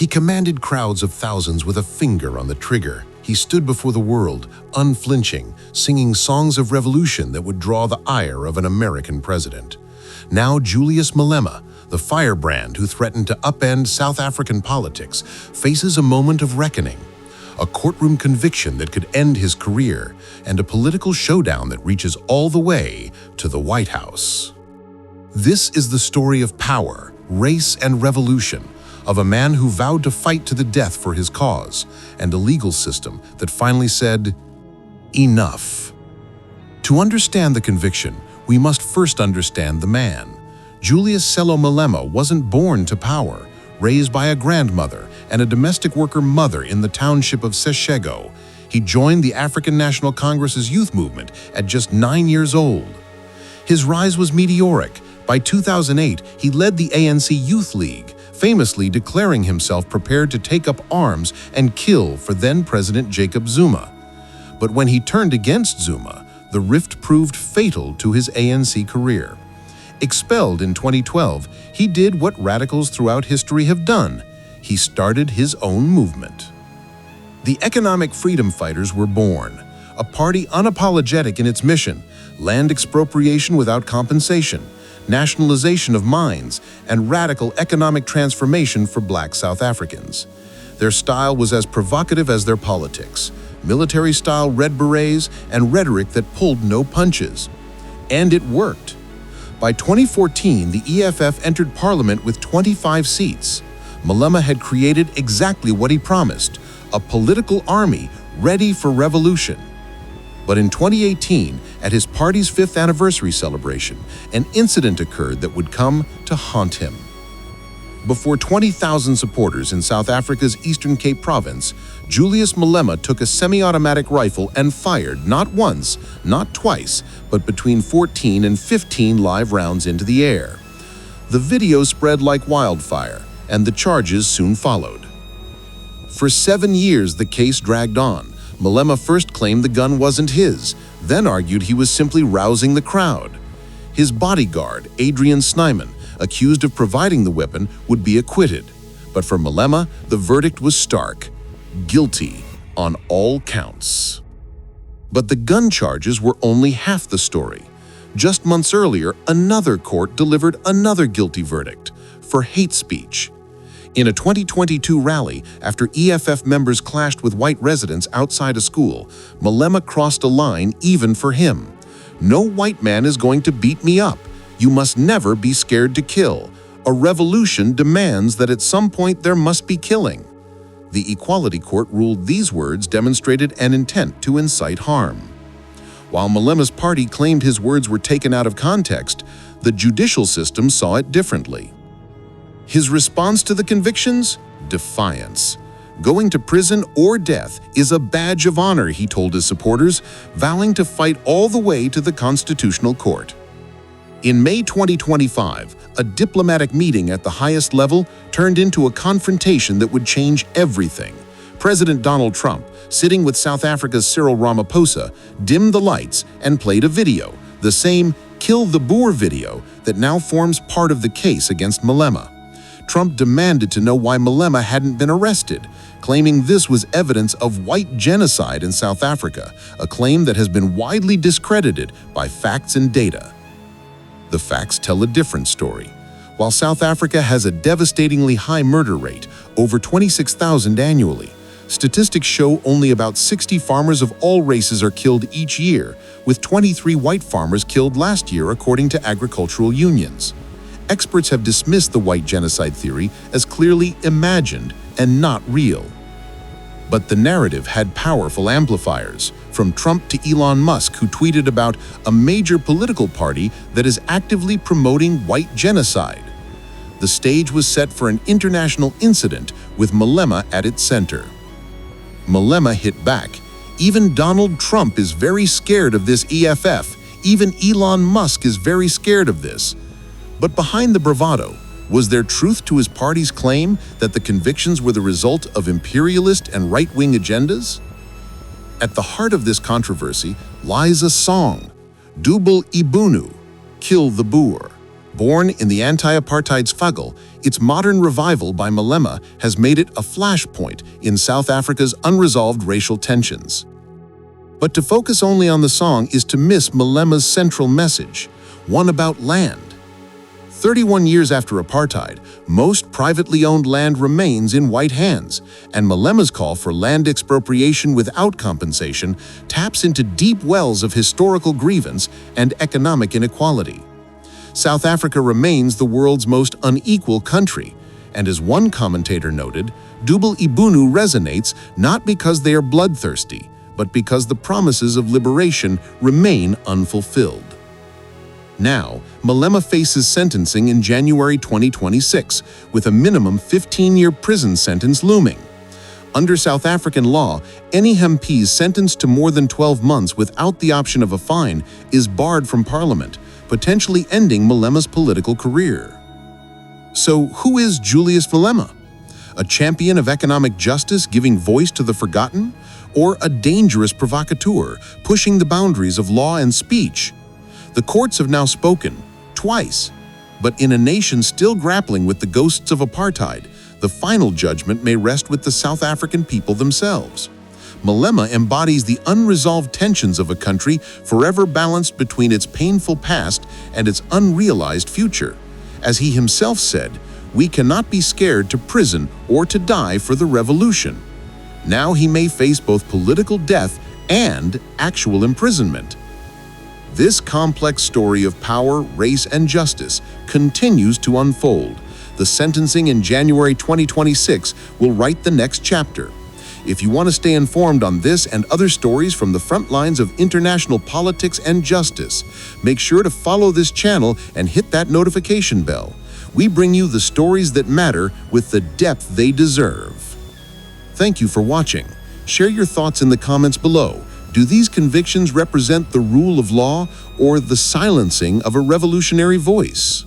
He commanded crowds of thousands with a finger on the trigger. He stood before the world, unflinching, singing songs of revolution that would draw the ire of an American president. Now Julius Malema, the firebrand who threatened to upend South African politics, faces a moment of reckoning. A courtroom conviction that could end his career, and a political showdown that reaches all the way to the White House. This is the story of power, race, and revolution, of a man who vowed to fight to the death for his cause, and a legal system that finally said, enough. To understand the conviction, we must first understand the man. Julius Malema wasn't born to power, raised by a grandmother and a domestic worker mother in the township of Seshego. He joined the African National Congress's youth movement at just 9 years old. His rise was meteoric. By 2008, he led the ANC Youth League, famously declaring himself prepared to take up arms and kill for then-President Jacob Zuma. But when he turned against Zuma, the rift proved fatal to his ANC career. Expelled in 2012, he did what radicals throughout history have done. He started his own movement. The Economic Freedom Fighters were born, a party unapologetic in its mission: land expropriation without compensation, nationalization of mines, and radical economic transformation for Black South Africans. Their style was as provocative as their politics: military-style red berets and rhetoric that pulled no punches. And it worked. By 2014, the EFF entered parliament with 25 seats. Malema had created exactly what he promised: a political army ready for revolution. But in 2018, at his party's 5th anniversary celebration, an incident occurred that would come to haunt him. Before 20,000 supporters in South Africa's Eastern Cape province, Julius Malema took a semi-automatic rifle and fired not once, not twice, but between 14 and 15 live rounds into the air. The video spread like wildfire, and the charges soon followed. For 7 years, the case dragged on. Malema first claimed the gun wasn't his, then argued he was simply rousing the crowd. His bodyguard, Adrian Snyman, accused of providing the weapon, would be acquitted. But for Malema, the verdict was stark: guilty on all counts. But the gun charges were only half the story. Just months earlier, another court delivered another guilty verdict for hate speech. In a 2022 rally, after EFF members clashed with white residents outside a school, Malema crossed a line even for him. "No white man is going to beat me up. You must never be scared to kill. A revolution demands that at some point there must be killing." The Equality Court ruled these words demonstrated an intent to incite harm. While Malema's party claimed his words were taken out of context, the judicial system saw it differently. His response to the convictions? Defiance. Going to prison or death is a badge of honor, he told his supporters, vowing to fight all the way to the Constitutional Court. In May 2025, a diplomatic meeting at the highest level turned into a confrontation that would change everything. President Donald Trump, sitting with South Africa's Cyril Ramaphosa, dimmed the lights and played a video, the same "Kill the Boer" video that now forms part of the case against Malema. Trump demanded to know why Malema hadn't been arrested, claiming this was evidence of white genocide in South Africa, a claim that has been widely discredited by facts and data. The facts tell a different story. While South Africa has a devastatingly high murder rate, over 26,000 annually, statistics show only about 60 farmers of all races are killed each year, with 23 white farmers killed last year according to agricultural unions. Experts have dismissed the white genocide theory as clearly imagined and not real. But the narrative had powerful amplifiers, from Trump to Elon Musk, who tweeted about a major political party that is actively promoting white genocide. The stage was set for an international incident with Malema at its center. Malema hit back. "Even Donald Trump is very scared of this EFF. Even Elon Musk is very scared of this." But behind the bravado, was there truth to his party's claim that the convictions were the result of imperialist and right-wing agendas? At the heart of this controversy lies a song, "Dubel Ibunu," "Kill the Boer," Born in the anti-apartheid struggle, its modern revival by Malema has made it a flashpoint in South Africa's unresolved racial tensions. But to focus only on the song is to miss Malema's central message, one about land. 31 years after apartheid, most privately owned land remains in white hands, and Malema's call for land expropriation without compensation taps into deep wells of historical grievance and economic inequality. South Africa remains the world's most unequal country, and as one commentator noted, Double Ibunu resonates not because they are bloodthirsty, but because the promises of liberation remain unfulfilled. Now, Malema faces sentencing in January 2026, with a minimum 15-year prison sentence looming. Under South African law, any MP sentenced to more than 12 months without the option of a fine is barred from parliament, potentially ending Malema's political career. So, who is Julius Malema? A champion of economic justice giving voice to the forgotten? Or a dangerous provocateur pushing the boundaries of law and speech? The courts have now spoken, twice. But in a nation still grappling with the ghosts of apartheid, the final judgment may rest with the South African people themselves. Malema embodies the unresolved tensions of a country forever balanced between its painful past and its unrealized future. As he himself said, "We cannot be scared to prison or to die for the revolution." Now he may face both political death and actual imprisonment. This complex story of power, race, and justice continues to unfold. The sentencing in January 2026 will write the next chapter. If you want to stay informed on this and other stories from the front lines of international politics and justice, make sure to follow this channel and hit that notification bell. We bring you the stories that matter with the depth they deserve. Thank you for watching. Share your thoughts in the comments below. Do these convictions represent the rule of law or the silencing of a revolutionary voice?